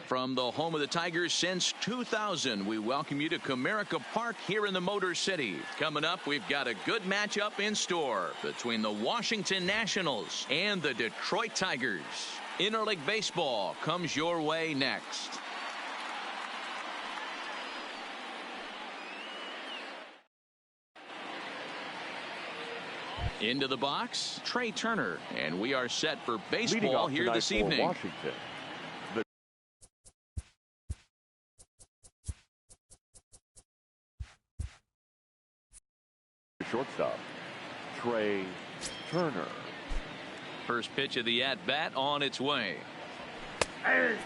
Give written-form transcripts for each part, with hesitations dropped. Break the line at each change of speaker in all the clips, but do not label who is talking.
From the home of the Tigers since 2000, we welcome you to Comerica Park here in the Motor City. Coming up, we've got a good matchup in store between the Washington Nationals and the Detroit Tigers. Interleague Baseball comes your way next. Into the box, Trey Turner, and we are set for baseball here this evening.
Washington. Shortstop, Trey Turner.
First pitch of the at-bat on its way.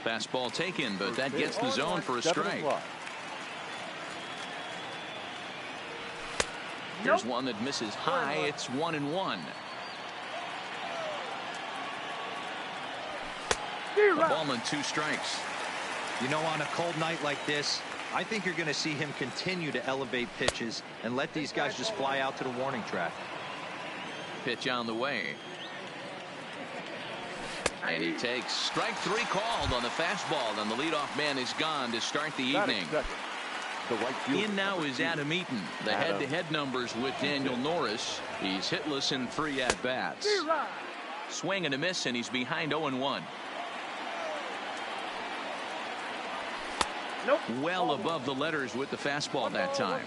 Fastball taken, but that gets the zone for a strike. There's one that misses high. It's 1-1. A ball and 2 strikes.
You know, on a cold night like this, I think you're going to see him continue to elevate pitches and let these guys just fly out to the warning track.
Pitch on the way. And he takes strike 3 called on the fastball, and the leadoff man is gone to start the evening. In now is Adam Eaton. The head-to-head numbers with Daniel Norris. He's hitless in 3 at-bats. Swing and a miss, and he's behind 0-1. Well above the letters with the fastball that time.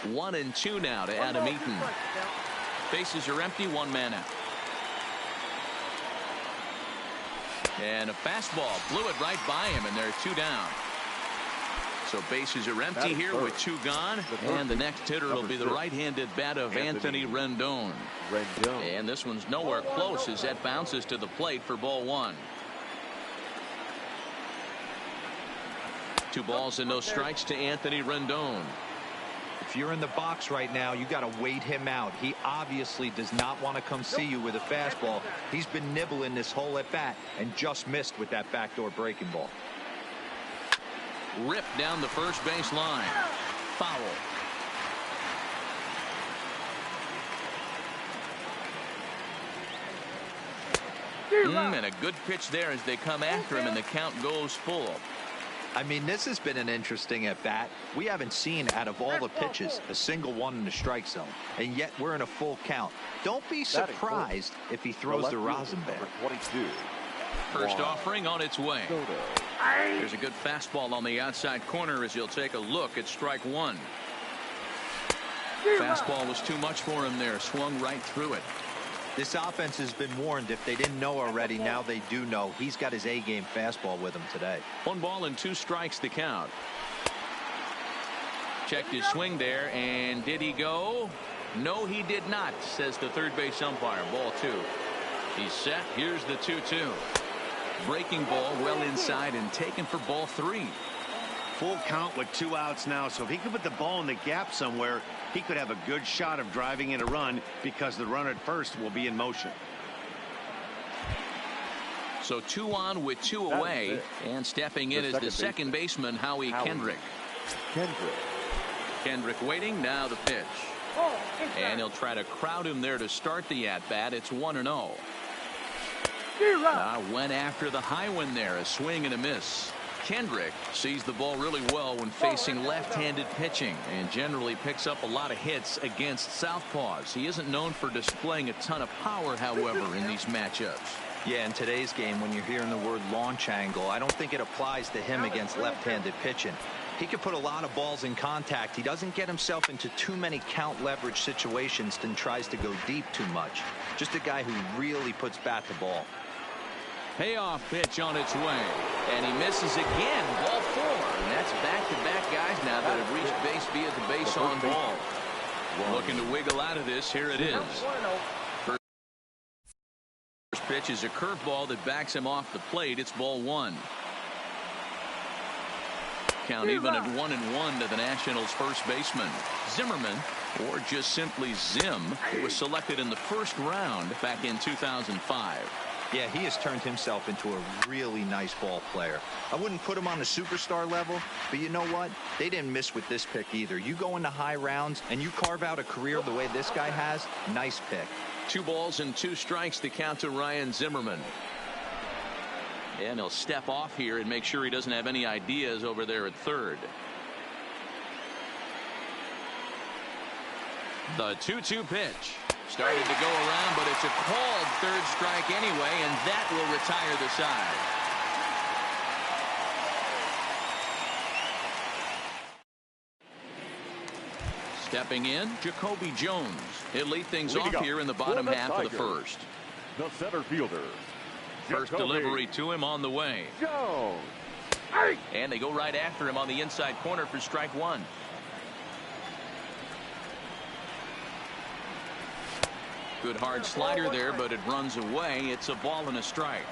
1-2 now to Adam Eaton. Bases are empty, 1 man out. And a fastball blew it right by him, and there are 2 down. So bases are empty here with 2 gone, and the next hitter will be the right-handed bat of Anthony Rendon. And this one's nowhere close as that bounces to the plate for ball 1. 2 balls and no strikes to Anthony Rendon.
If you're in the box right now, you got to wait him out. He obviously does not want to come see you with a fastball. He's been nibbling this whole at bat and just missed with that backdoor breaking ball.
Ripped down the first base line. Foul. And a good pitch there as they come after him, and the count goes full.
I mean, this has been an interesting at-bat. We haven't seen, out of all the pitches, a single one in the strike zone. And yet we're in a full count. Don't be surprised if he throws the rosin back.
First offering on its way. There's a good fastball on the outside corner as he'll take a look at strike 1. Fastball was too much for him there. Swung right through it.
This offense has been warned. If they didn't know already, now they do know. He's got his A-game fastball with him today.
1 ball and 2 strikes to count. Checked his swing there, and did he go? No, he did not, says the third base umpire. Ball 2. He's set. Here's the 2-2. Breaking ball well inside and taken for ball 3.
Full count with 2 outs now, so if he could put the ball in the gap somewhere, he could have a good shot of driving in a run because the runner at first will be in motion.
So 2 on with 2 away, and stepping in is the second baseman, Howie Kendrick. Kendrick waiting. Now the pitch. And he'll try to crowd him there to start the at-bat. It's 1-0. Went after the high one there. A swing and a miss. Kendrick sees the ball really well when facing left-handed pitching and generally picks up a lot of hits against southpaws. He isn't known for displaying a ton of power, however, in these matchups.
Yeah, in today's game, when you're hearing the word launch angle, I don't think it applies to him against left-handed pitching. He can put a lot of balls in contact. He doesn't get himself into too many count leverage situations and tries to go deep too much. Just a guy who really puts bat to ball.
Payoff pitch on its way, and he misses again. Ball 4, and that's back-to-back guys now that have reached base via the base on ball. Looking to wiggle out of this. Here it is. First pitch is a curveball that backs him off the plate. It's ball 1. Count even at 1-1 to the Nationals' first baseman, Zimmerman, or just simply Zim, who was selected in the first round back in 2005.
Yeah, he has turned himself into a really nice ball player. I wouldn't put him on the superstar level, but you know what? They didn't miss with this pick either. You go into high rounds and you carve out a career the way this guy has, nice pick.
2 balls and 2 strikes to count to Ryan Zimmerman. And he'll step off here and make sure he doesn't have any ideas over there at third. The 2-2 pitch. Started to go around, but it's a called third strike anyway, and that will retire the side. Stepping in, Jacoby Jones. He'll lead things off here in the bottom half of the first.
The center fielder.
First delivery to him on the way.
Jones.
And they go right after him on the inside corner for strike one. Good hard slider there, but it runs away. It's a ball and a strike.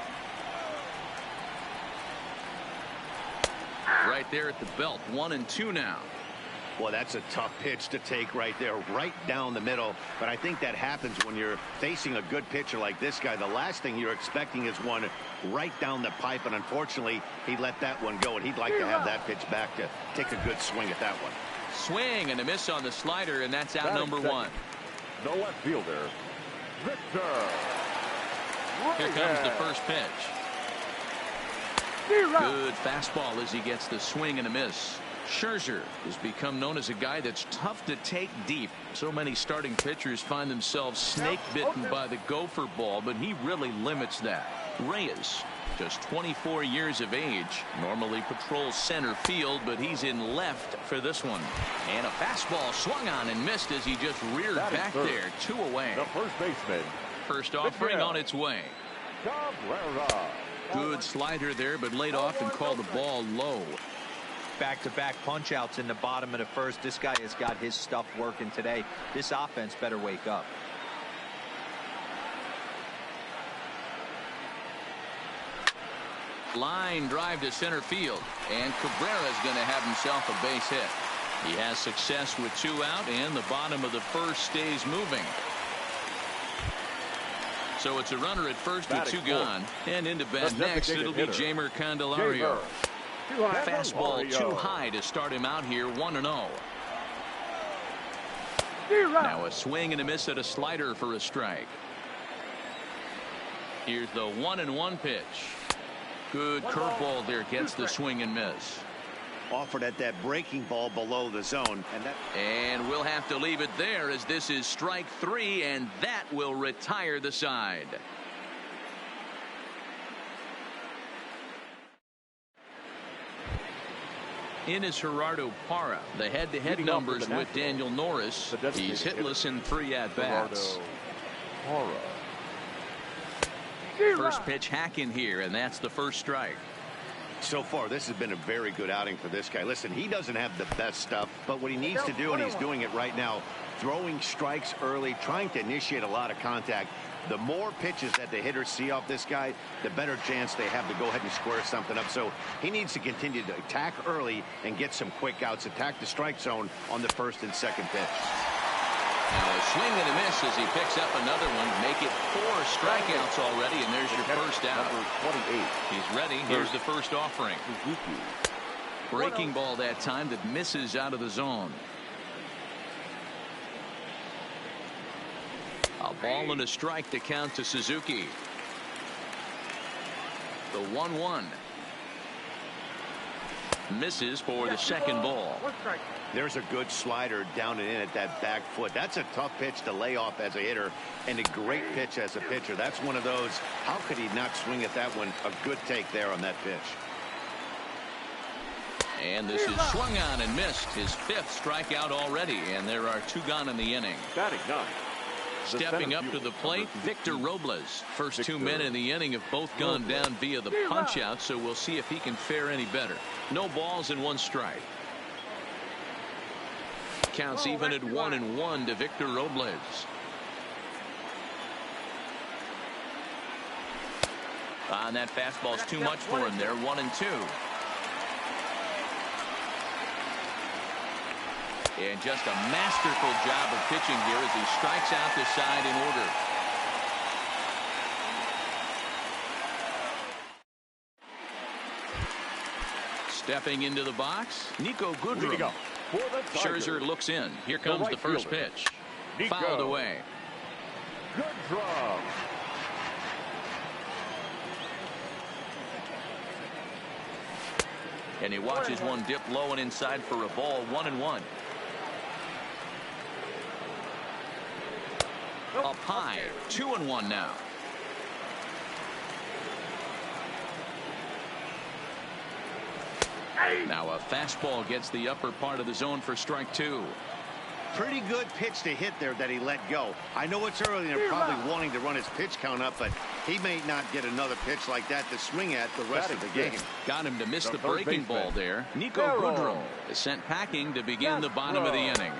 Right there at the belt. 1-2 now.
Well, that's a tough pitch to take right there, right down the middle. But I think that happens when you're facing a good pitcher like this guy. The last thing you're expecting is one right down the pipe, and unfortunately, he let that one go, and he'd like to have that pitch back to take a good swing at that one.
Swing and a miss on the slider, and that's out number one.
The left fielder, Victor.
Here comes the first pitch. Good fastball as he gets the swing and a miss. Scherzer has become known as a guy that's tough to take deep. So many starting pitchers find themselves snake bitten by the gopher ball, but he really limits that. Reyes, just 24 years of age, normally patrols center field, but he's in left for this one. And a fastball swung on and missed as he just reared back there. 2 away.
The first baseman.
First offering on its way.
Cabrera.
Good slider there, but laid off and called the ball low.
Back-to-back punch-outs in the bottom of the first. This guy has got his stuff working today. This offense better wake up.
Line drive to center field, and Cabrera's going to have himself a base hit. He has success with 2 out, and the bottom of the first stays moving. So it's a runner at first with 2 gone, and into bat next it'll be Jamer Candelario. Fastball too high to start him out here. 1-0. Now a swing and a miss at a slider for a strike. Here's the 1-1 pitch. Good curveball there, gets the swing and miss.
Offered at that breaking ball below the zone,
and we'll have to leave it there as this is strike 3, and that will retire the side. In is Gerardo Parra. The head-to-head numbers with Daniel Norris. He's hitless in 3 at-bats. First pitch hacking here, and that's the first strike.
So far, this has been a very good outing for this guy. Listen, he doesn't have the best stuff, but what he needs to do, and he's doing it right now, throwing strikes early, trying to initiate a lot of contact. The more pitches that the hitters see off this guy, the better chance they have to go ahead and square something up. So he needs to continue to attack early and get some quick outs, attack the strike zone on the first and second pitch.
Now a swing and a miss as he picks up another one. Make it 4 strikeouts already, and there's your first out. He's ready. Here's the first offering. Breaking ball that time that misses out of the zone. A ball and a strike to count to Suzuki. The 1-1. Misses for the second ball.
There's a good slider down and in at that back foot. That's a tough pitch to lay off as a hitter, and a great pitch as a pitcher. That's one of those, how could he not swing at that one? A good take there on that pitch.
And this is swung on and missed. His 5th strikeout already, and there are 2 gone in the inning.
Batting 9.
Stepping up to the plate, Victor Robles. First 2 men in the inning have both gone down via the punch out, so we'll see if he can fare any better. No balls and 1 strike. Counts even at 1-1 to Victor Robles. And that fastball's too much for him there. 1-2. And just a masterful job of pitching here as he strikes out the side in order. Stepping into the box, Nico Goodrum. Scherzer looks in. Here comes the first pitch. Fouled away. And he watches one dip low and inside for a ball. 1-1. Up high. 2-1 now. Now a fastball gets the upper part of the zone for strike 2.
Pretty good pitch to hit there that he let go. I know it's early and they're probably wanting to run his pitch count up, but he may not get another pitch like that to swing at the rest of the game.
Got him to miss the breaking ball there. Nico Goodrum is sent packing to begin the bottom of the inning.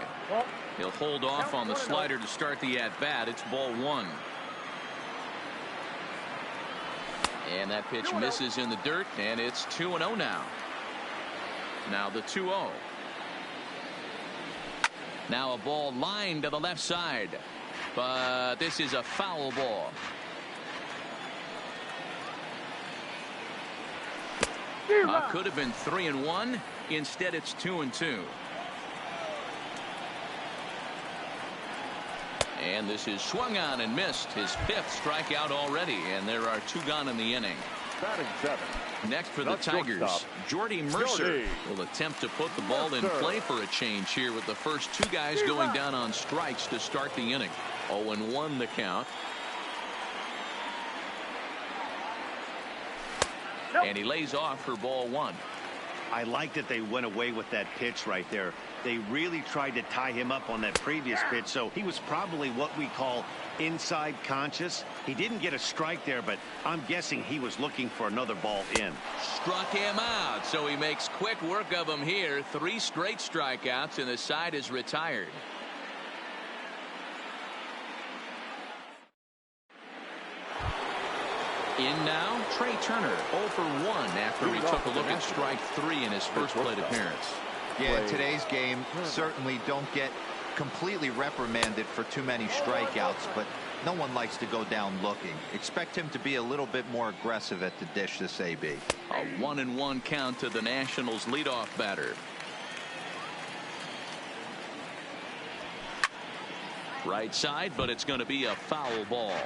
He'll hold off on the slider to start the at-bat. It's ball 1. And that pitch misses in the dirt, and it's 2-0 now. Now the 2-0. Now a ball lined to the left side, but this is a foul ball. Could have been 3-1. Instead, it's 2-2. And this is swung on and missed. His 5th strikeout already, and there are 2 gone in the inning.
Batting 7.
Next for the Tigers, Jordy Mercer will attempt to put the ball in play for a change here with the first 2 guys going down on strikes to start the inning. 0-1 the count. And he lays off for ball 1.
I like that they went away with that pitch right there. They really tried to tie him up on that previous pitch, so he was probably what we call inside conscious. He didn't get a strike there, but I'm guessing he was looking for another ball in.
Struck him out, so he makes quick work of him here. 3 straight strikeouts, and the side is retired. In now, Trey Turner, 0 for 1 after he took a look at strike 3 in his first plate appearance.
Yeah, today's game certainly don't get completely reprimanded for too many strikeouts, but no one likes to go down looking. Expect him to be a little bit more aggressive at the dish this AB.
A 1-1 count to the Nationals leadoff batter. Right side, but it's going to be a foul ball.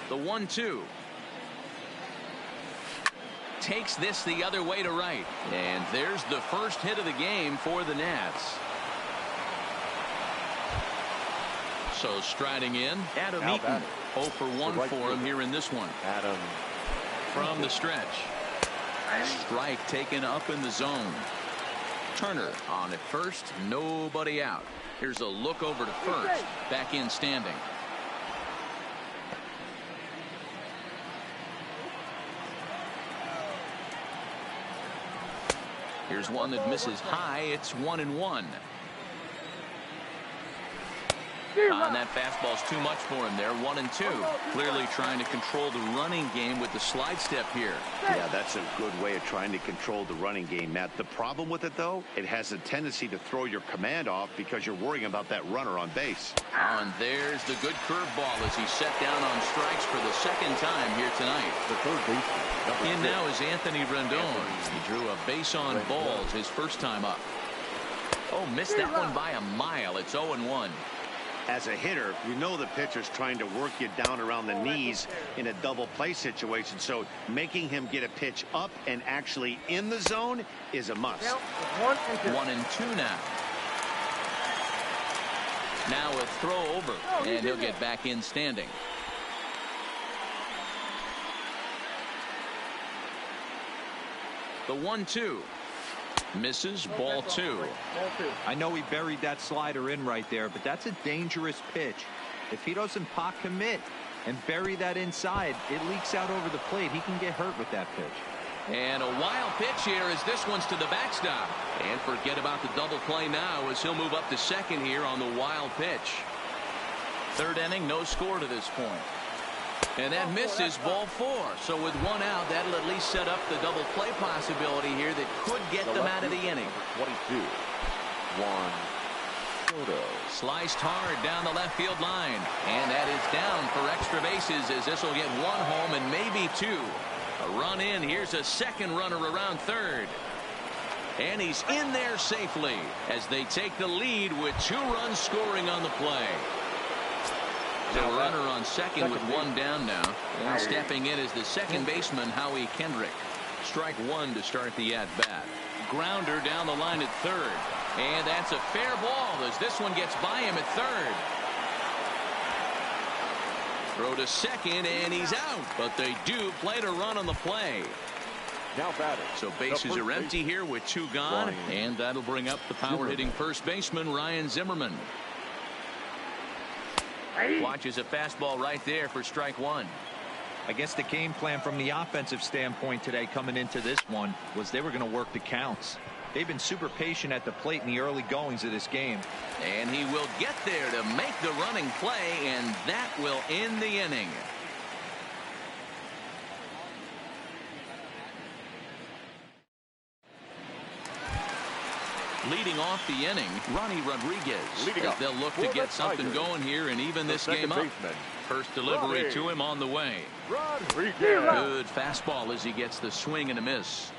The 1-2. Takes this the other way to right. And there's the first hit of the game for the Nats. So striding in, Adam Eaton. 0 for 1 for him here in this one.
Adam.
From the stretch. Strike taken up in the zone. Turner on at first, nobody out. Here's a look over to first. Back in standing. Here's one that misses high. It's 1-1. And that fastball's too much for him there. 1-2. Clearly trying to control the running game with the slide step here.
Yeah, that's a good way of trying to control the running game, Matt. The problem with it, though, it has a tendency to throw your command off because you're worrying about that runner on base.
Oh, and there's the good curveball as he's set down on strikes for the 2nd time here tonight.
The third baseman.
In now is Anthony Rendon. He drew a base on balls his first time up. Oh, missed that one by a mile. It's 0-1.
As a hitter, you know the pitcher's trying to work you down around the knees in a double play situation, so making him get a pitch up and actually in the zone is a must.
1-2 now. Now a throw over, and he'll get back in standing. The 1-2. Misses, ball 2.
I know he buried that slider in right there, but that's a dangerous pitch. If he doesn't pot commit and bury that inside, it leaks out over the plate. He can get hurt with that pitch.
And a wild pitch here as this one's to the backstop. And forget about the double play now as he'll move up to second here on the wild pitch. 3rd inning, no score to this point. And that misses, ball 4. So with 1 out, that'll at least set up the double play possibility here that could get them out of the inning.
22. Juan Soto.
Sliced hard down the left field line. And that is down for extra bases as this will get 1 home and maybe 2. A run in. Here's a second runner around third. And he's in there safely as they take the lead with 2 runs scoring on the play. The runner on second with 1 down now. And stepping in is the second baseman, Howie Kendrick. Strike one to start the at-bat. Grounder down the line at third. And that's a fair ball as this one gets by him at third. Throw to second, and he's out. But they do play to run on the play.
Now batting.
So bases are empty here with 2 gone. And that'll bring up the power-hitting first baseman, Ryan Zimmerman. Watches a fastball right there for strike one.
I guess the game plan from the offensive standpoint today coming into this one was they were going to work the counts. They've been super patient at the plate in the early goings of this game.
And he will get there to make the running play, and that will end the inning. Leading off the inning, Ronnie Rodriguez. As they'll look to get something going here and even this game up. First delivery to him on the way. Good fastball as he gets the swing and a miss.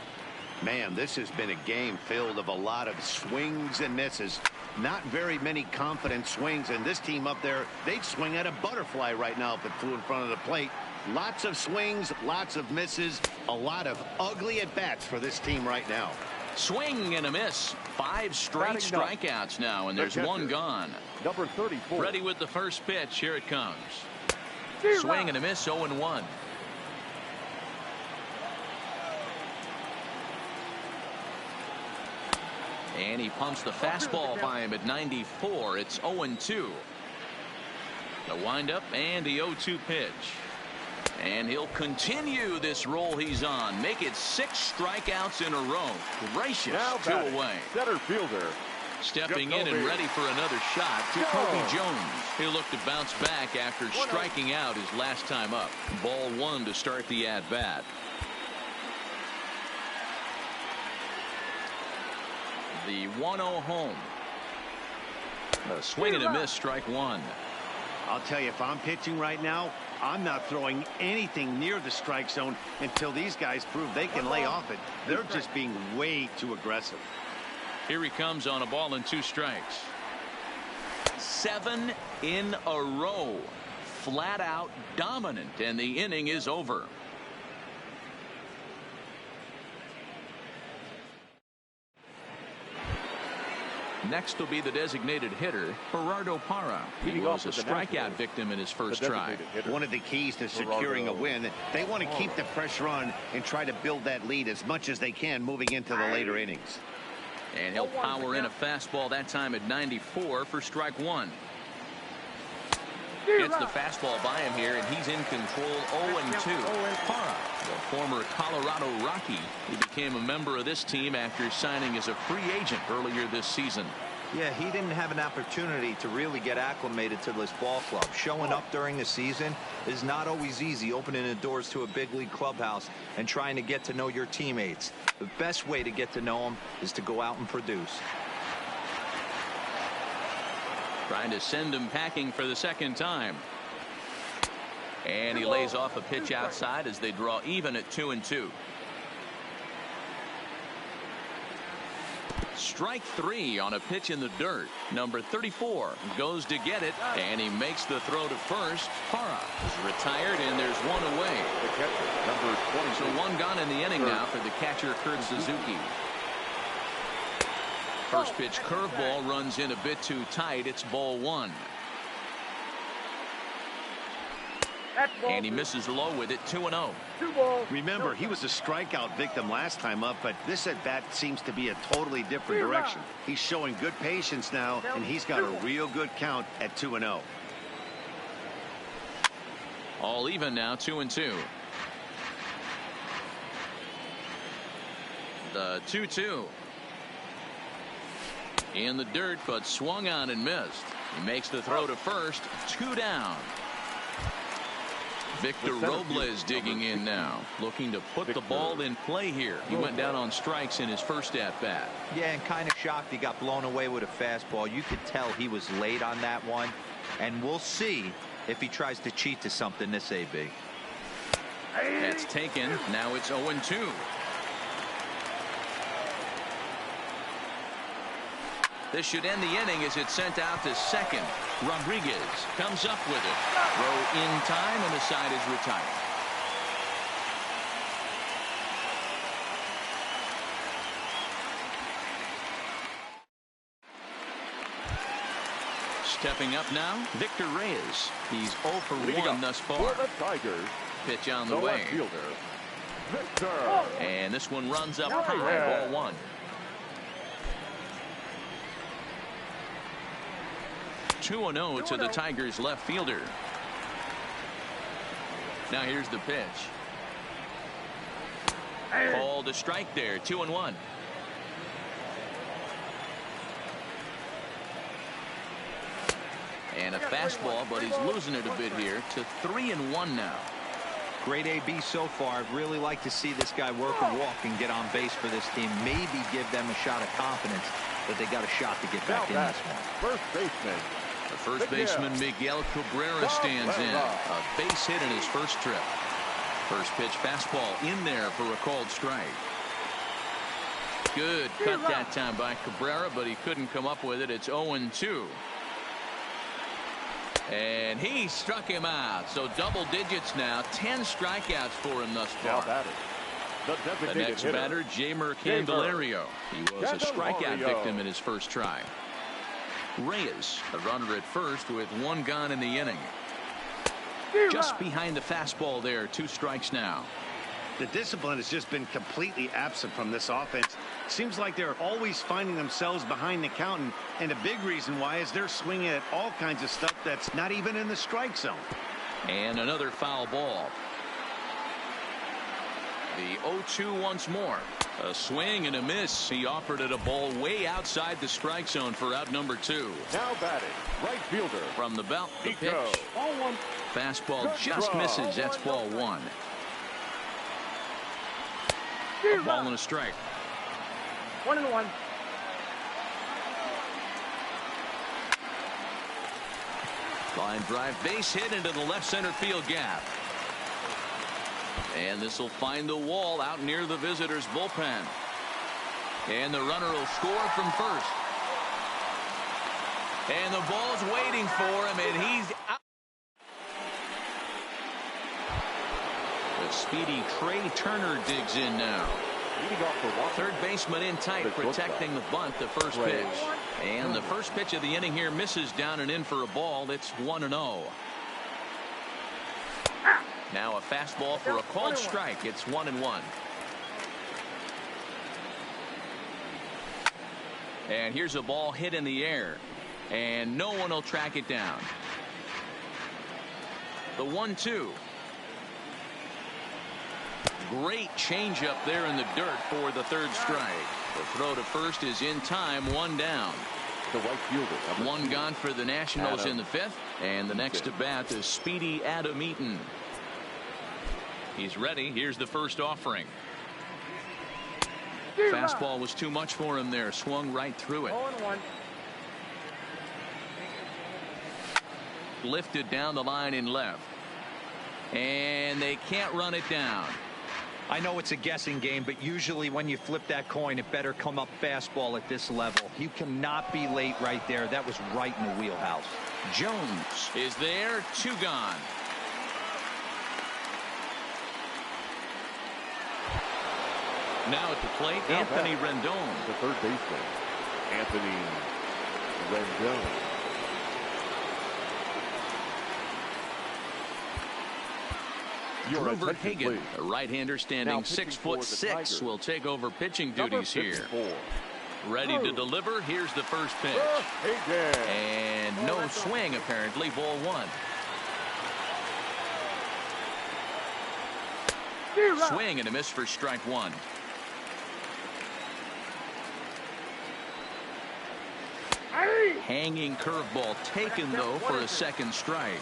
Man, this has been a game filled of a lot of swings and misses. Not very many confident swings, and this team up there, they'd swing at a butterfly right now if it flew in front of the plate. Lots of swings, lots of misses, a lot of ugly at-bats for this team right now.
Swing and a miss. 5 straight strikeouts now, and there's 1 gone.
Number 34.
Ready with the first pitch. Here it comes. Swing and a miss, 0-1. And he pumps the fastball by him at 94. It's 0-2. The windup and the 0-2 pitch. And he'll continue this roll he's on. Make it 6 strikeouts in a row. Gracious, 2 away.
Center fielder.
Stepping in and ready for another shot, Jacoby Jones. He'll look to bounce back after striking out his last time up. Ball 1 to start the at-bat. The 1-0 home. A swing and a miss, strike 1.
I'll tell you, if I'm pitching right now, I'm not throwing anything near the strike zone until these guys prove they can lay off it. They're just being way too aggressive.
Here he comes on a ball and 2 strikes. 7 in a row. Flat out dominant, and the inning is over. Next will be the designated hitter, Gerardo Parra. He was a strikeout victim in his first try.
One of the keys to securing a win, they want to keep the pressure on and try to build that lead as much as they can moving into the later innings.
And he'll power in a fastball that time at 94 for strike 1. Gets the fastball by him here, and he's in control. 0-2. Parra, the former Colorado Rocky, he became a member of this team after signing as a free agent earlier this season.
Yeah, he didn't have an opportunity to really get acclimated to this ball club. Showing up during the season is not always easy, opening the doors to a big league clubhouse and trying to get to know your teammates. The best way to get to know them is to go out and produce.
Trying to send him packing for the second time. And he lays off a pitch outside as they draw even at 2-2. Strike 3 on a pitch in the dirt. Number 34 goes to get it, and he makes the throw to first. Parra is retired, and there's 1 away.
The catcher, number 20.
So 1 gone in the inning now for the catcher, Kurt Suzuki. First pitch curveball runs in a bit too tight. It's ball 1. And he misses low with it. 2-0.
Remember, he was a strikeout victim last time up, but this at-bat seems to be a totally different direction. He's showing good patience now, and he's got a real good count at 2-0.
All even now, 2-2. The 2-2. In the dirt, but swung on and missed. He makes the throw to first. 2 down. Victor Robles digging in now, looking to put the ball in play here. He went down on strikes in his first at-bat.
Yeah, and kind of shocked he got blown away with a fastball. You could tell he was late on that one, and we'll see if he tries to cheat to something this AB.
That's taken. Now it's 0-2. This should end the inning as it's sent out to second. Rodriguez comes up with it. Throw in time, and the side is retired. Stepping up now, Victor Reyes. He's 0 for 1 thus far.
For the Tigers,
Pitch on the
the
way.
left fielder, Victor.
And this one runs up high, ball 1. 2-0 to the Tigers left fielder. Now here's the pitch. Called to strike there, 2-1. And a fastball, but he's losing it a bit here to 3-1 now.
Great AB so far. I'd really like to see this guy work a walk and get on base for this team. Maybe give them a shot of confidence that they got a shot to get back in this one.
First baseman.
The first baseman Miguel Cabrera stands in. A base hit in his first trip. First pitch fastball in there for a called strike. Good cut that time by Cabrera, but he couldn't come up with it. It's 0-2. And he struck him out. So double digits now. 10 strikeouts for him thus far. The next batter, Jeimer Candelario. He was a strikeout victim in his first try. Reyes, the runner at first with 1 gone in the inning. Just behind the fastball there. 2 strikes now.
The discipline has just been completely absent from this offense. Seems like they're always finding themselves behind the count, and a big reason why is they're swinging at all kinds of stuff that's not even in the strike zone.
And another foul ball. The 0-2 once more. A swing and a miss. He offered it a ball way outside the strike zone for out number 2.
Now batting, right fielder.
From the belt, the pitch.
Ball 1.
Fastball just misses. That's ball 1. A ball and a strike.
1-1.
Line drive, base hit into the left center field gap. And this will find the wall out near the visitors' bullpen. And the runner will score from first. And the ball's waiting for him, and he's out. The speedy Trey Turner digs in now. Third baseman in tight, protecting the bunt, the first pitch. And the first pitch of the inning here misses down and in for a ball. It's 1-0. Now a fastball for a called strike. It's 1-1. And here's a ball hit in the air. And no one will track it down. The 1-2. Great changeup there in the dirt for the third strike. The throw to first is in time, 1 down.
The right fielder.
1 gone for the Nationals in the 5th. And the next to bat is speedy Adam Eaton. He's ready. Here's the first offering. Fastball was too much for him there. Swung right through it.
0-1.
Lifted down the line in left. And they can't run it down.
I know it's a guessing game, but usually when you flip that coin, it better come up fastball at this level. You cannot be late right there. That was right in the wheelhouse.
Jones is there. 2 gone. Now at the plate, Anthony Rendon.
The third baseman, Anthony Rendon.
Gruber Hagen, a right-hander standing 6'6", will take over pitching duties here. Ready to deliver. Here's the first pitch. And no swing, apparently. Ball 1. Swing and a miss for strike 1. Hanging curveball taken, though, for a second strike.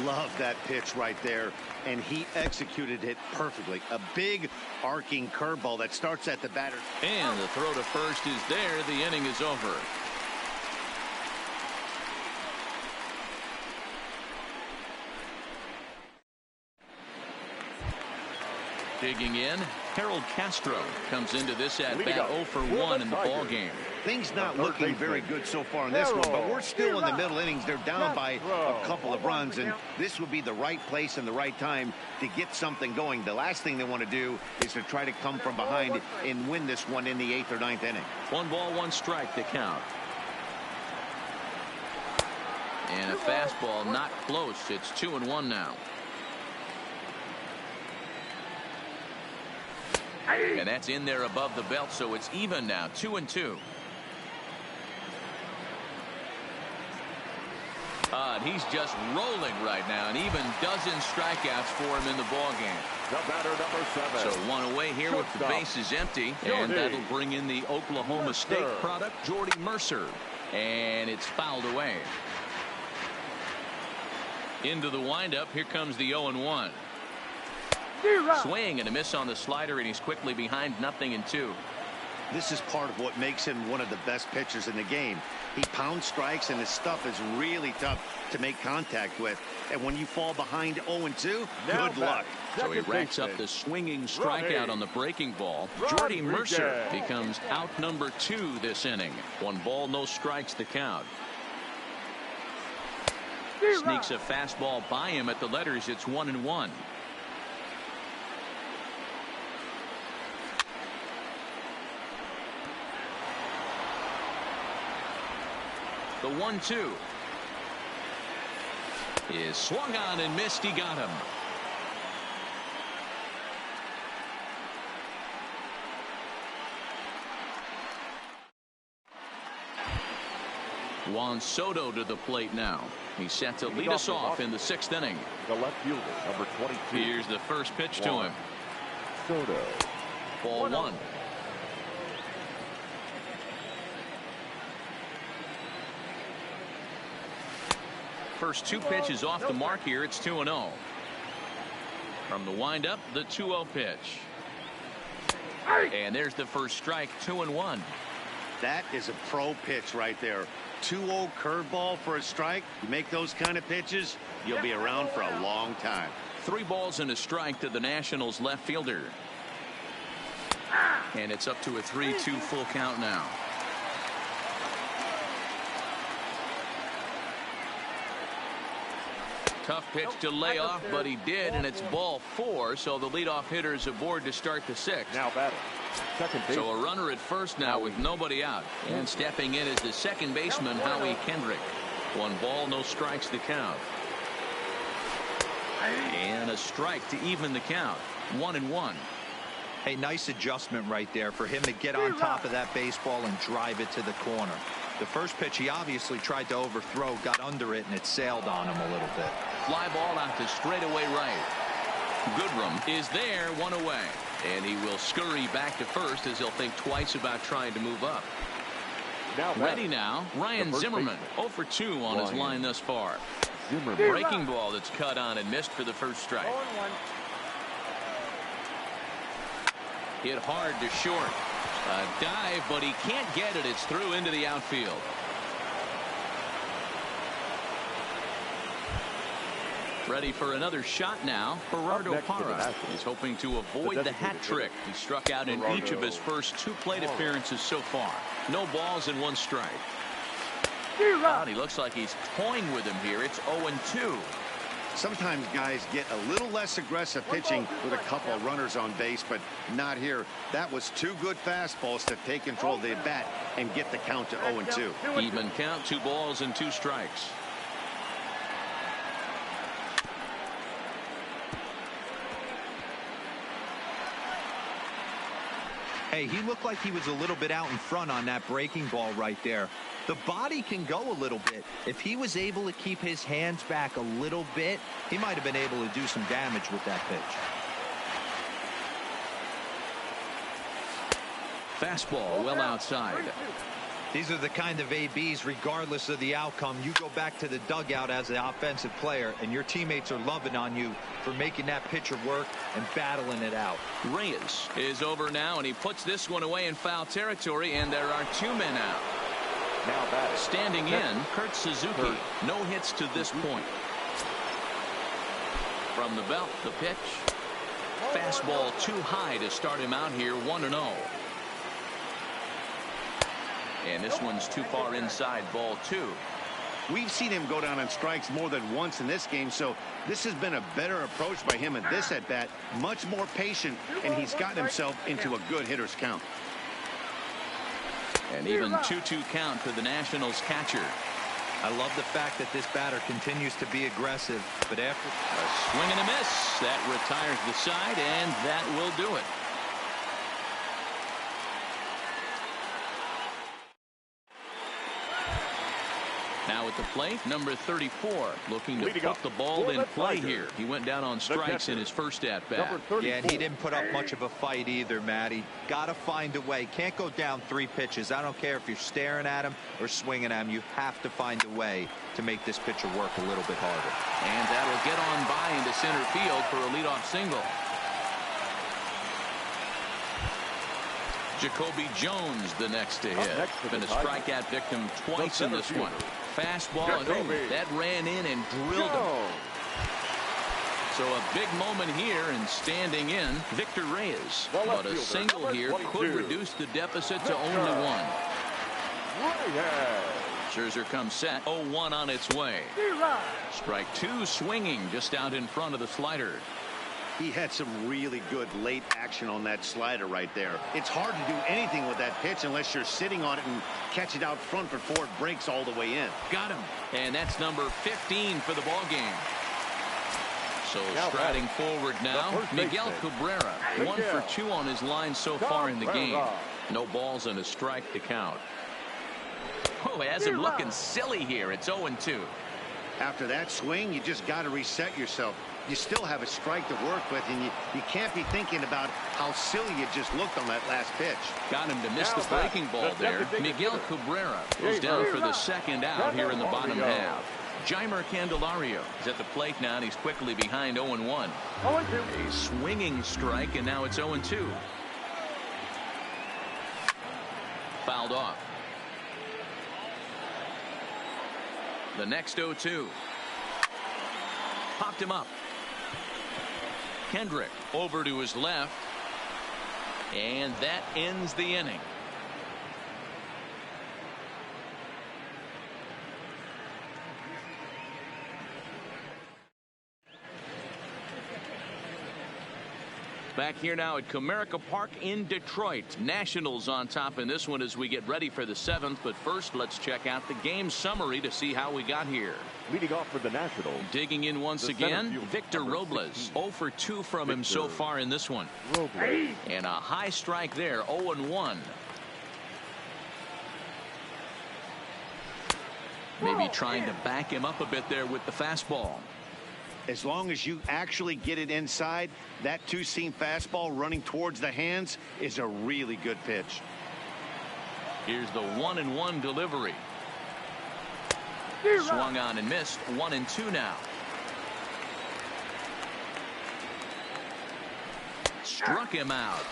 Love that pitch right there, and he executed it perfectly. A big arcing curveball that starts at the batter.
And the throw to first is there. The inning is over. Digging in, Harold Castro comes into this at bat 0 for 1 in the ball game.
Things not looking very good so far in this one, but we're still in the middle innings. They're down by a couple of runs, and this would be the right place and the right time to get something going. The last thing they want to do is to try to come from behind and win this one in the 8th or 9th inning.
1 ball, 1 strike to count. And a fastball not close. It's 2-1 now. And that's in there above the belt, so it's even now, 2-2. And he's just rolling right now, and even dozen strikeouts for him in the ballgame.
The batter, number 7.
So one away here with the bases empty, and that'll bring in the Oklahoma State product, Jordy Mercer. And it's fouled away. Into the windup, here comes the 0-1. Swing and a miss on the slider, and he's quickly behind 0-2.
This is part of what makes him one of the best pitchers in the game. He pounds strikes, and his stuff is really tough to make contact with. And when you fall behind 0-2, good luck.
So he racks up the swinging strikeout on the breaking ball. Jordy Mercer becomes out number 2 this inning. 1 ball, no strikes the count. Sneaks a fastball by him at the letters. It's 1-1. The 1-2 is swung on and missed. He got him. Juan Soto to the plate now. He's set to lead us off in the 6th inning.
The left fielder, number 22.
Here's the first pitch to him.
Soto.
Ball 1. First 2 pitches off the mark here. It's 2-0. From the windup, the 2-0 pitch. And there's the first strike. 2-1.
That is a pro pitch right there. 2-0 curveball for a strike. You make those kind of pitches, you'll be around for a long time.
3 balls and a strike to the Nationals left fielder. And it's up to a 3-2 full count now. Tough pitch to lay off, but he did, and it's ball 4, so the leadoff hitter is aboard to start the 6th.
Now batting. Second base.
So a runner at first now with nobody out. And stepping in is the second baseman, Howie Kendrick. 1 ball, no strikes to count. And a strike to even the count. 1-1.
Hey, nice adjustment right there for him to get on top of that baseball and drive it to the corner. The first pitch he obviously tried to overthrow, got under it, and it sailed on him a little bit.
Fly ball out to straightaway right. Goodrum is there, 1 away. And he will scurry back to first as he'll think twice about trying to move up. Ready now, Ryan Zimmerman. 0 for 2 on his line thus far. Breaking ball that's cut on and missed for the first strike. Hit hard to short. A dive, but he can't get it. It's through into the outfield. Ready for another shot now. Gerardo Parra is hoping to avoid the hat trick. He struck out in each of his first 2 plate appearances so far. No balls and 1 strike. And he looks like he's toying with him here. It's 0-2.
Sometimes guys get a little less aggressive pitching with a couple of runners on base, but not here. That was 2 good fastballs to take control of the bat and get the count to 0-2.
Even count, 2 balls and 2 strikes.
Hey, he looked like he was a little bit out in front on that breaking ball right there. The body can go a little bit. If he was able to keep his hands back a little bit, he might have been able to do some damage with that pitch.
Fastball well outside.
These are the kind of ABs, regardless of the outcome, you go back to the dugout as an offensive player, and your teammates are loving on you for making that pitcher work and battling it out.
Reyes is over now, and he puts this one away in foul territory, and there are 2 men out.
Now batting.
Standing in, Kurt Suzuki. No hits to this point. From the belt, the pitch. Fastball too high to start him out here, 1-0. And this one's too far inside, ball 2.
We've seen him go down on strikes more than once in this game, so this has been a better approach by him at this at-bat. Much more patient, and he's gotten himself into a good hitter's count.
And even 2-2 count to the Nationals catcher.
I love the fact that this batter continues to be aggressive, but after
a swing and a miss, that retires the side, and that will do it. Now at the plate, number 34, looking to put the ball in play here. He went down on strikes in his first at-bat.
Yeah, and he didn't put up much of a fight either, Matty. Got to find a way. Can't go down 3 pitches. I don't care if you're staring at him or swinging at him. You have to find a way to make this pitcher work a little bit harder.
And that'll get on by into center field for a leadoff single. Jacoby Jones the next to hit. Been a strikeout victim twice in this one. Fastball, and that ran in and drilled him. So a big moment here, and standing in, Victor Reyes. But a single here could reduce the deficit to only 1. Scherzer comes set. 0-1 on its way. Strike 2 swinging just out in front of the slider.
He had some really good late action on that slider right there. It's hard to do anything with that pitch unless you're sitting on it and catch it out front before it breaks all the way in.
Got him. And that's number 15 for the ball game. So striding forward now, Miguel Cabrera. 1 for 2 on his line so far in the game. No balls and a strike to count. Oh, has him looking silly here. It's 0-2.
After that swing, you just got to reset yourself. You still have a strike to work with, and you can't be thinking about how silly you just looked on that last pitch.
Got him to miss the breaking ball there. Miguel Cabrera goes down for the second out here in the bottom half. Jeimer Candelario is at the plate now, and he's quickly behind 0-1. A swinging strike, and now it's 0-2. Fouled off. The next 0-2. Popped him up. Kendrick over to his left, and that ends the inning. Back here now at Comerica Park in Detroit. Nationals on top in this one as we get ready for the 7th. But first, let's check out the game summary to see how we got here.
Leading off for the Nationals.
Digging in once again, Victor Robles. 0 for 2 from him so far in this one. And a high strike there, 0-1. Maybe trying to back him up a bit there with the fastball.
As long as you actually get it inside, that two-seam fastball running towards the hands is a really good pitch.
Here's the 1-1 delivery. Swung on and missed. 1-2 now. Struck him out.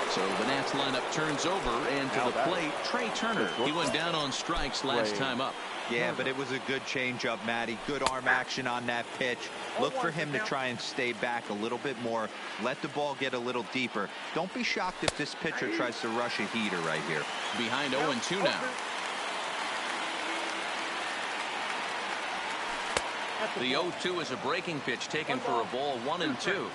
So the Nats lineup turns over, and to the plate, Trey Turner. He went down on strikes last time up.
Yeah, but it was a good changeup, Matty. Good arm action on that pitch. Look for him to try and stay back a little bit more. Let the ball get a little deeper. Don't be shocked if this pitcher tries to rush a heater right here.
Behind 0-2 now. The 0-2 is a breaking pitch taken for a ball. 1-2.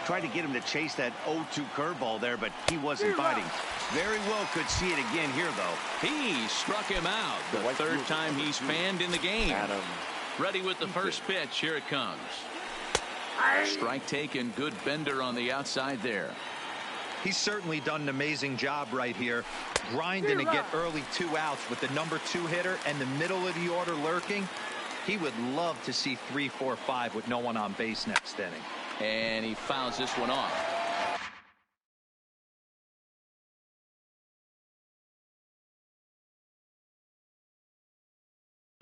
Tried to get him to chase that 0-2 curveball there, but he wasn't biting. Very well could see it again here, though.
He struck him out. The third time he's fanned in the game. Ready with the first pitch. Here it comes. Strike taken. Good bender on the outside there.
He's certainly done an amazing job right here, grinding to get early 2 outs with the number 2 hitter and the middle of the order lurking. He would love to see 3, 4, 5 with no one on base next inning.
And he fouls this one off.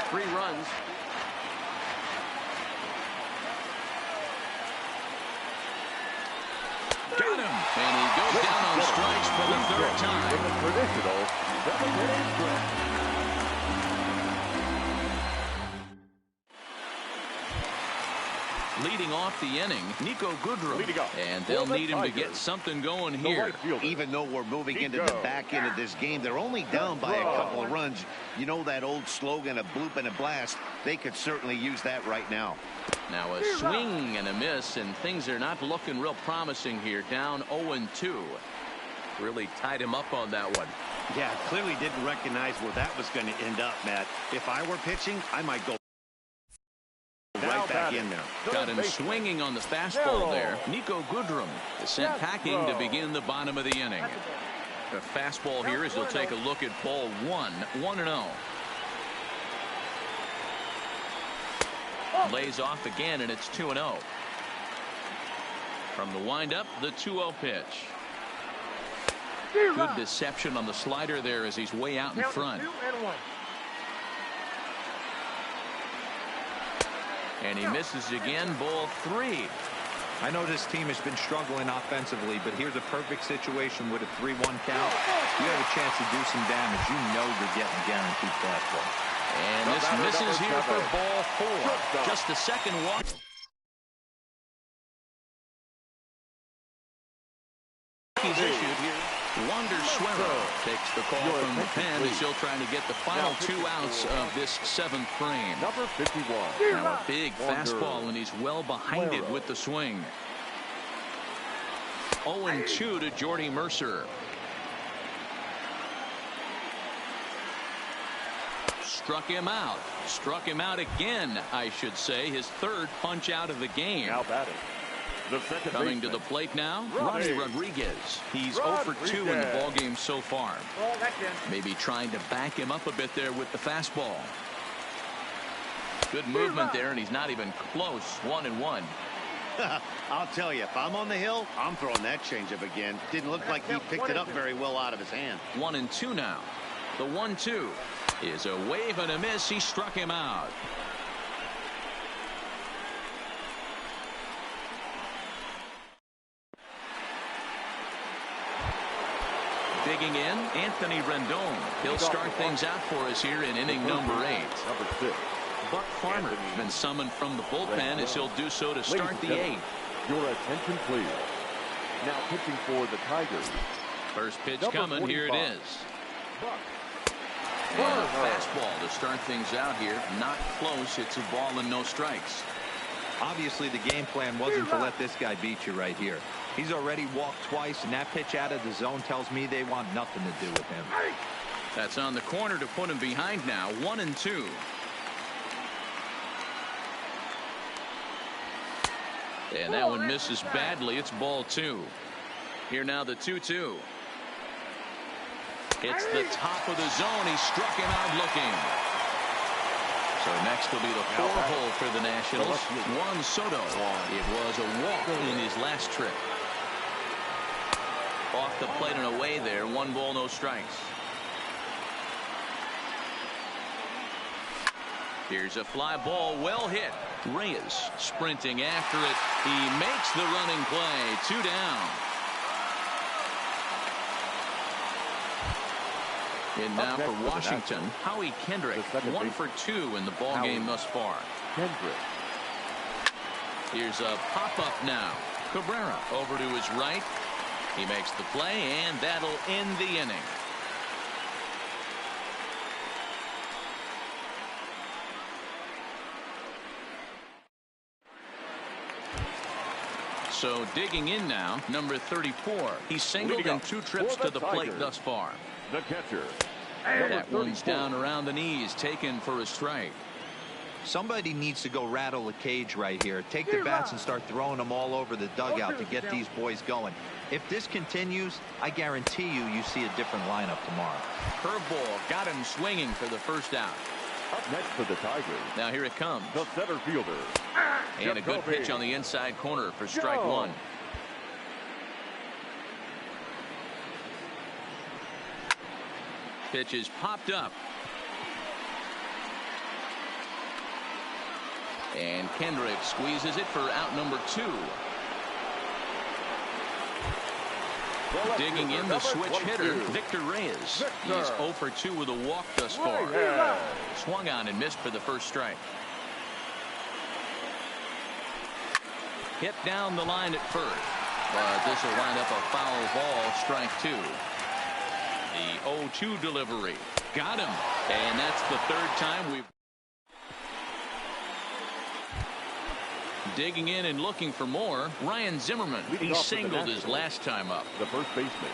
Three runs. Got him. And he goes down on strikes for the 3rd time.
In the traditional 7th inning.
Leading off the inning, Nico Goodrum. And they'll need him to get something going here.
Even though we're moving into the back end of this game, they're only down by a couple of runs. You know that old slogan, a bloop and a blast. They could certainly use that right now.
Now a swing and a miss, and things are not looking real promising here. Down 0-2. Really tied him up on that one.
Yeah, clearly didn't recognize where that was going to end up, Matt. If I were pitching, I might go right back in there.
Got him swinging on the fastball there. Nico Goodrum is sent packing to begin the bottom of the inning. The fastball here as he'll take a look at ball 1-0. Lays off again, and it's 2-0. From the windup, the 2-0 pitch. Good deception on the slider there as he's way out in front. And he misses again, ball 3.
I know this team has been struggling offensively, but here's a perfect situation with a 3-1 count. You have a chance to do some damage. You know you're getting guaranteed fastball.
And this misses here for ball 4. Just the second walk. He's issued here. Wander Suero takes the call from the pen as he'll try to get the final 2 outs of this 7th frame.
Number 51.
Now a big fastball, and he's well behind it with the swing. 0-2 to Jordy Mercer. Struck him out. Struck him out again, I should say. His 3rd punch out of the game.
Now batting.
Coming to the plate now, Ronnie Rodriguez. He's 0 for 2 in the ballgame so far. Maybe trying to back him up a bit there with the fastball. Good movement there, and he's not even close. 1-1.
I'll tell you, if I'm on the hill, I'm throwing that changeup again. Didn't look like he picked it up very well out of his hand.
1-2 now. The 1-2 is a wave and a miss. He struck him out. Digging in, Anthony Rendon. He'll start things out for us here in inning number 8.
Number 6.
Buck Farmer has been summoned from the bullpen as he'll do so to start the 8th.
Your attention, please. Now pitching for the Tigers.
First pitch coming. Here it is. And a fastball to start things out here. Not close. It's a ball and no strikes.
Obviously, the game plan wasn't to let this guy beat you right here. He's already walked twice, and that pitch out of the zone tells me they want nothing to do with him.
That's on the corner to put him behind now. 1-2. And that one misses badly. It's ball 2. Here now the 2-2. It's the top of the zone. He struck him out looking. So next will be the 4-hole for the Nationals. Juan Soto. It was a walk in his last trip. Off the plate and away there. 1 ball, no strikes. Here's a fly ball, well hit. Reyes sprinting after it. He makes the running play. 2 down. In now for Washington, Howie Kendrick, 1 for 2 in the ball game thus far.
Kendrick.
Here's a pop-up now. Cabrera over to his right. He makes the play, and that'll end the inning. So digging in now, number 34. He's singled in 2 trips to the plate thus far.
The catcher.
That one's down around the knees, taken for a strike.
Somebody needs to go rattle the cage right here. Take the bats and start throwing them all over the dugout to get these boys going. If this continues, I guarantee you see a different lineup tomorrow.
Curveball got him swinging for the first out.
Up next for the Tigers.
Now here it comes.
The center fielder.
And a good pitch on the inside corner for strike 1. Pitch is popped up. And Kendrick squeezes it for out number 2. Digging in the switch hitter, Victor Reyes. He's 0 for 2 with a walk thus far. Swung on and missed for the first strike. Hit down the line at first. But this will wind up a foul ball, strike 2. The 0-2 delivery. Got him. And that's the 3rd time we've... Digging in and looking for more, Ryan Zimmerman. He singled his last time up.
The first baseman.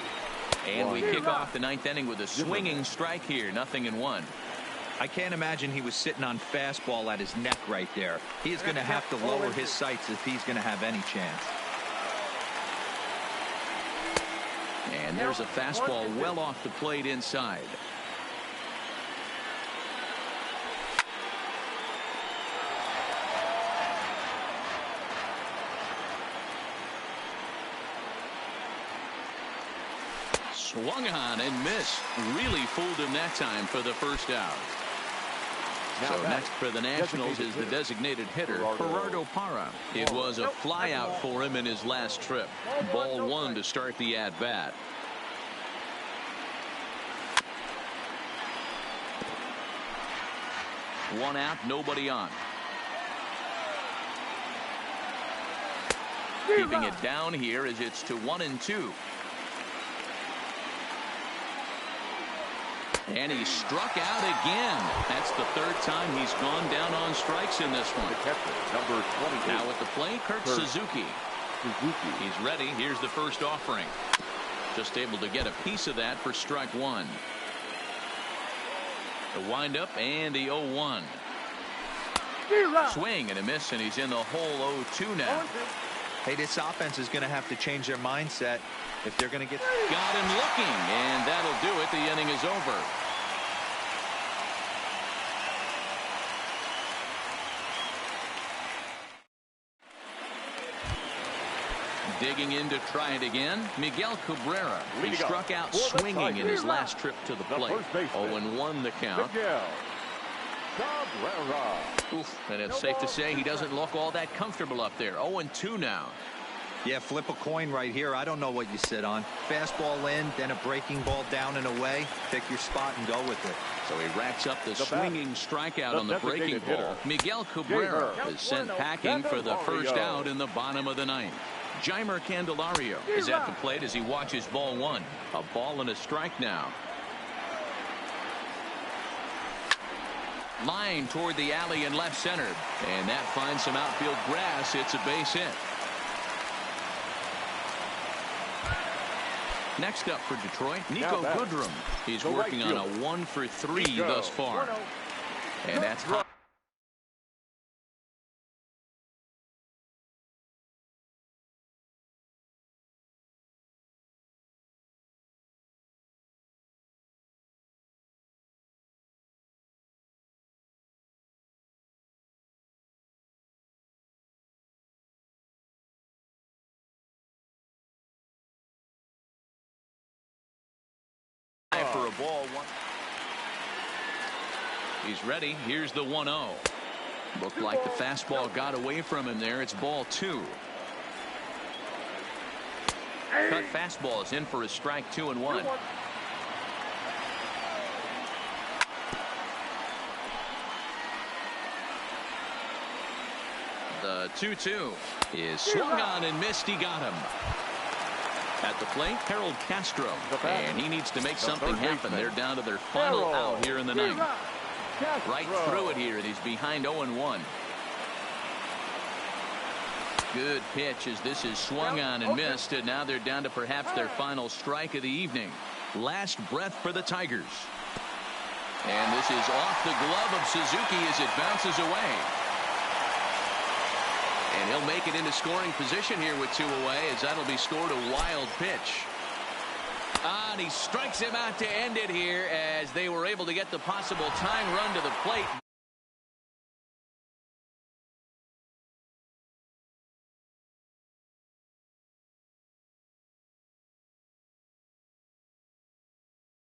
And we kick off the ninth inning with a swinging strike here. 0-1.
I can't imagine he was sitting on fastball at his neck right there. He is going to have to lower his sights if he's going to have any chance.
And there's a fastball well off the plate inside. Swung on and missed. Really fooled him that time for the first out. So next for the Nationals is the designated hitter, Gerardo Parra. It was a fly out for him in his last trip. Ball 1 to start the at-bat. One out, nobody on. Keeping it down here as it's to 1-2. And he struck out again. That's the third time he's gone down on strikes in this one.
Number 20.
Now at the plate, Kurt Suzuki. He's ready. Here's the first offering. Just able to get a piece of that for strike 1. The windup and the 0-1. Swing and a miss, and he's in the hole 0-2 now.
Hey, this offense is going to have to change their mindset if they're going to get.
Got him looking, and that'll do it. The inning is over. Digging in to try it again, Miguel Cabrera. He struck out swinging in his last trip to the plate. 0-1 the count. Oof, and it's safe to say he doesn't look all that comfortable up there. 0-2 now.
Yeah, flip a coin right here. I don't know what you sit on. Fastball in, then a breaking ball down and away. Pick your spot and go with it.
So he racks up the swinging strikeout on the breaking ball. Miguel Cabrera is sent packing for the first out in the bottom of the ninth. Jeimer Candelario is at the plate as he watches ball 1. A ball and a strike now. Line toward the alley in left center, and that finds some outfield grass. It's a base hit. Next up for Detroit, Nico Goodrum. He's working on a 1-for-3 thus far, and that's hot. For a ball 1. He's ready. Here's the 1-0. Looked like the fastball got away from him there. It's ball 2. Cut fastball is in for a strike. 2-1. The 2-2 is swung on and missed. He got him. At the plate, Harold Castro, and he needs to make something happen. They're down to their final out here in the ninth. Right through it here, and he's behind 0-1. Good pitch as this is swung on and missed, and now they're down to perhaps their final strike of the evening. Last breath for the Tigers. And this is off the glove of Suzuki as it bounces away. And he'll make it into scoring position here with 2 away, as that'll be scored a wild pitch. And he strikes him out to end it here as they were able to get the possible tying run to the plate.